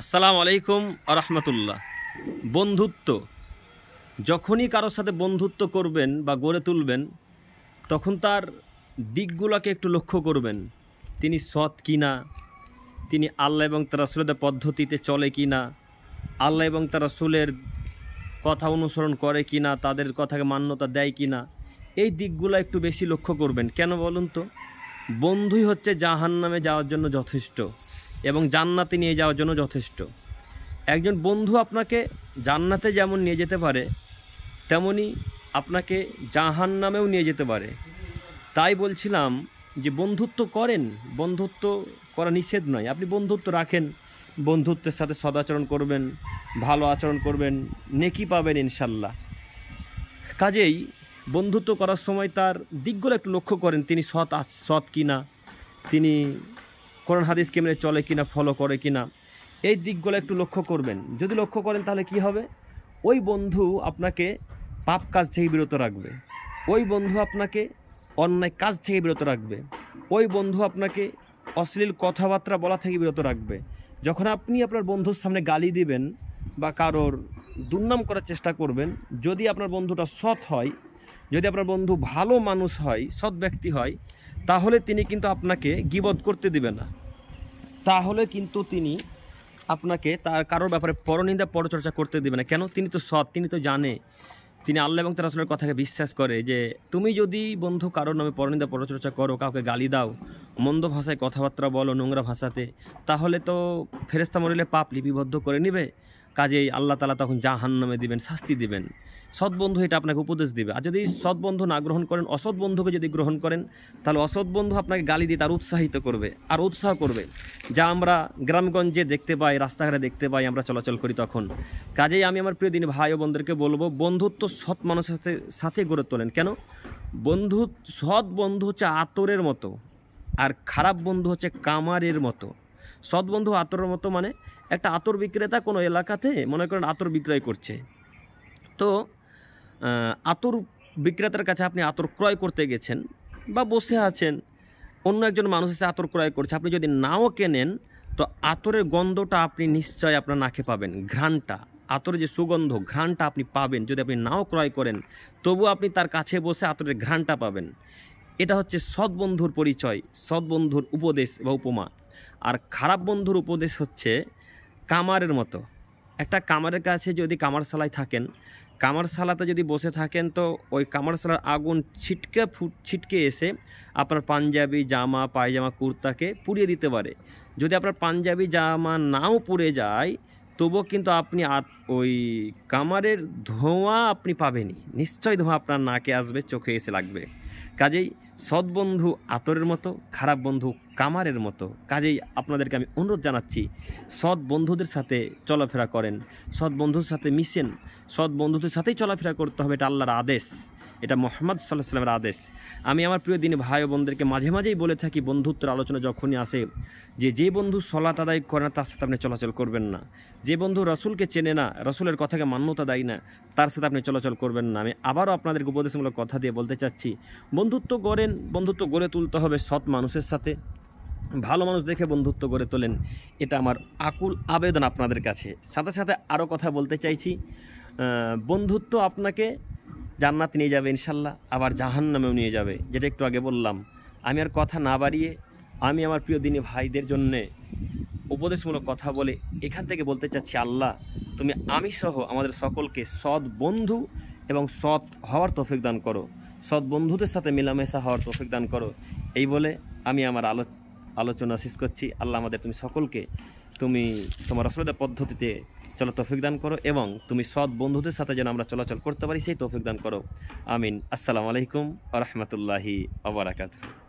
আসসালামু আলাইকুম আরহামতুল্লাহ। বন্ধুত্ব, যখনই কারোর সাথে বন্ধুত্ব করবেন বা গড়ে তুলবেন, তখন তার দিকগুলোকে একটু লক্ষ্য করবেন। তিনি সৎ কিনা, তিনি আল্লাহ এবং তার রাসূলের পদ্ধতিতে চলে কিনা, আল্লাহ এবং তার রাসূলের কথা অনুসরণ করে কিনা, তাদের কথাকে মান্যতা দেয় কিনা, এই দিকগুলো একটু বেশি লক্ষ্য করবেন। কেন বলুন তো? বন্ধুই হচ্ছে জাহান্নামে যাওয়ার জন্য যথেষ্ট এবং জান্নাতে নিয়ে যাওয়ার জন্য যথেষ্ট। একজন বন্ধু আপনাকে জান্নাতে যেমন নিয়ে যেতে পারে, তেমনি আপনাকে জাহান্নামেও নিয়ে যেতে পারে। তাই বলছিলাম যে বন্ধুত্ব করেন, বন্ধুত্ব করা নিষেধ নয়। আপনি বন্ধুত্ব রাখেন, বন্ধুত্বের সাথে সদাচরণ করবেন, ভালো আচরণ করবেন, নেকি পাবেন ইনশাল্লাহ। কাজেই বন্ধুত্ব করার সময় তার দিকগুলো একটু লক্ষ্য করেন। তিনি সৎ কিনা, তিনি কোরআন হাদিসকে মেনে চলে কিনা, ফলো করে কিনা, এই দিকগুলো একটু লক্ষ্য করবেন। যদি লক্ষ্য করেন তাহলে কি হবে? ওই বন্ধু আপনাকে পাপ কাজ থেকে বিরত রাখবে, ওই বন্ধু আপনাকে অন্যায় কাজ থেকে বিরত রাখবে, ওই বন্ধু আপনাকে অশ্লীল কথাবার্তা বলা থেকে বিরত রাখবে। যখন আপনি আপনার বন্ধুর সামনে গালি দিবেন বা কারোর দুর্নাম করার চেষ্টা করবেন, যদি আপনার বন্ধুটা সৎ হয়, যদি আপনার বন্ধু ভালো মানুষ হয়, সৎ ব্যক্তি হয়, তাহলে তিনি কিন্তু আপনাকে গীবত করতে দিবে না। তাহলে কিন্তু তিনি আপনাকে তার কারোর ব্যাপারে পরনিন্দা পরচর্চা করতে দেবে না। কেন? তিনি তো সৎ, তিনি তো জানে, তিনি আল্লাহ এবং তার রাসূলের কথাকে বিশ্বাস করে যে তুমি যদি বন্ধু কারোর নামে পরনিন্দা পরচর্চা করো, কাউকে গালি দাও, মন্দ ভাষায় কথাবার্তা বলো, নোংরা ভাষাতে, তাহলে তো ফেরেশতা মরিলে পাপ লিপিবদ্ধ করে নেবে। কাজেই আল্লাহ তাআলা তখন জাহান্নামে দিবেন, শাস্তি দিবেন। সৎ বন্ধু এটা আপনাকে উপদেশ দিবে। আর যদি সৎ বন্ধু না গ্রহণ করেন, অসৎ বন্ধুকে যদি গ্রহণ করেন, তাহলে অসৎ বন্ধু আপনাকে গালি দিয়ে তার উৎসাহিত করবে আর উৎসাহ করবে, যা আমরা গ্রামগঞ্জে দেখতে পাই, রাস্তাঘাটে দেখতে পাই, আমরা চলাচল করি তখন। কাজেই আমি আমার প্রিয় দিনী ভাই ও বোনদেরকে বলবো, বন্ধুত্ব সৎ মানুষের সাথে গড়ে তোলেন। কেন? সৎ বন্ধু হচ্ছে আতরের মতো, আর খারাপ বন্ধু হচ্ছে কামারের মতো। সৎ বন্ধু আতরের মতো মানে একটা আতর বিক্রেতা কোনো এলাকাতে মনে করেন আতর বিক্রয় করছে, তো আতর বিক্রেতার কাছে আপনি আতর ক্রয় করতে গেছেন বা বসে আছেন, অন্য একজন মানুষ এসে আতর ক্রয় করছে, আপনি যদি নাও কেনেন, তো আতরের গন্ধটা আপনি নিশ্চয় আপনার নাকে পাবেন, ঘ্রাণটা, আতরের যে সুগন্ধ, ঘ্রাণটা আপনি পাবেন। যদি আপনি নাও ক্রয় করেন, তবু আপনি তার কাছে বসে আতরের ঘ্রাণটা পাবেন। এটা হচ্ছে সৎ বন্ধুর পরিচয়, সৎ বন্ধুর উপদেশ বা উপমা। আর খারাপ বন্ধুর উপদেশ হচ্ছে কামারের মতো। একটা কামারের কাছে যদি কামারশালায় থাকেন, কামারশালাতে যদি বসে থাকেন, তো ওই কামারশালার আগুন ছিটকে এসে আপনার পাঞ্জাবি জামা, পায়জামা, কুর্তাকে পুড়িয়ে দিতে পারে। যদি আপনার পাঞ্জাবি জামা নাও পুড়ে যায়, তবুও কিন্তু আপনি ওই কামারের ধোঁয়া আপনি পাবেনই, নিশ্চয় ধোঁয়া আপনার নাকে আসবে, চোখে এসে লাগবে। কাজেই সৎ বন্ধু আতরের মতো, খারাপ বন্ধু কামারের মতো। কাজেই আপনাদেরকে আমি অনুরোধ জানাচ্ছি, সৎ বন্ধুদের সাথে চলাফেরা করেন, সৎ বন্ধুর সাথে মিশেন, সৎ বন্ধুদের সাথেই চলাফেরা করতে হবে। এটা আল্লাহর আদেশ, এটা মুহাম্মদ সাল্লাল্লাহু আলাইহি ওয়াসাল্লামের আদেশ। আমি আমার প্রিয় দিনী ভাই ও বোনদেরকে মাঝে মাঝেই বলে থাকি, বন্ধুত্বের আলোচনা যখনই আসে, যে বন্ধু সলাত আদায় করে না তার সাথে আপনি চলাচল করবেন না। যে বন্ধু রাসূলকে চেনে না, রাসূলের কথাকে মান্যতা দেয় না, তার সাথে আপনি চলাচল করবেন না। আমি আবারও আপনাদেরকে উপদেশমূলক কথা দিয়ে বলতে চাচ্ছি, বন্ধুত্ব গড়েন, বন্ধুত্ব গড়ে তুলতে হবে সৎ মানুষের সাথে, ভালো মানুষ দেখে বন্ধুত্ব গড়ে তোলেন। এটা আমার আকুল আবেদন আপনাদের কাছে। সাথে সাথে আরও কথা বলতে চাইছি, বন্ধুত্ব আপনাকে জান্নাত নিয়ে যাবে ইনশাল্লাহ, আবার জাহান্নামেও নিয়ে যাবে, যেটা একটু আগে বললাম। আমি আর কথা না বাড়িয়ে আমি আমার প্রিয় দিনী ভাইদের জন্যে উপদেশমূলক কথা বলে এখান থেকে বলতে চাচ্ছি, আল্লাহ তুমি আমি সহ আমাদের সকলকে সৎ বন্ধু এবং সৎ হওয়ার তৌফিক দান করো, সৎ বন্ধুদের সাথে মেলামেশা হওয়ার তৌফিক দান করো। এই বলে আমি আমার আলোচনা শেষ করছি। আল্লাহ আমাদের তুমি সকলকে তুমি তোমার রাসূলের পদ্ধতিতে চলো তৌফিক দান করো, এবং তুমি সৎ বন্ধুদের সাথে যেন আমরা চলাচল করতে পারি সেই তৌফিক দান করো। আমিন। আসসালামু আলাইকুম ওয়া রাহমাতুল্লাহি ওয়া বারাকাতুহু।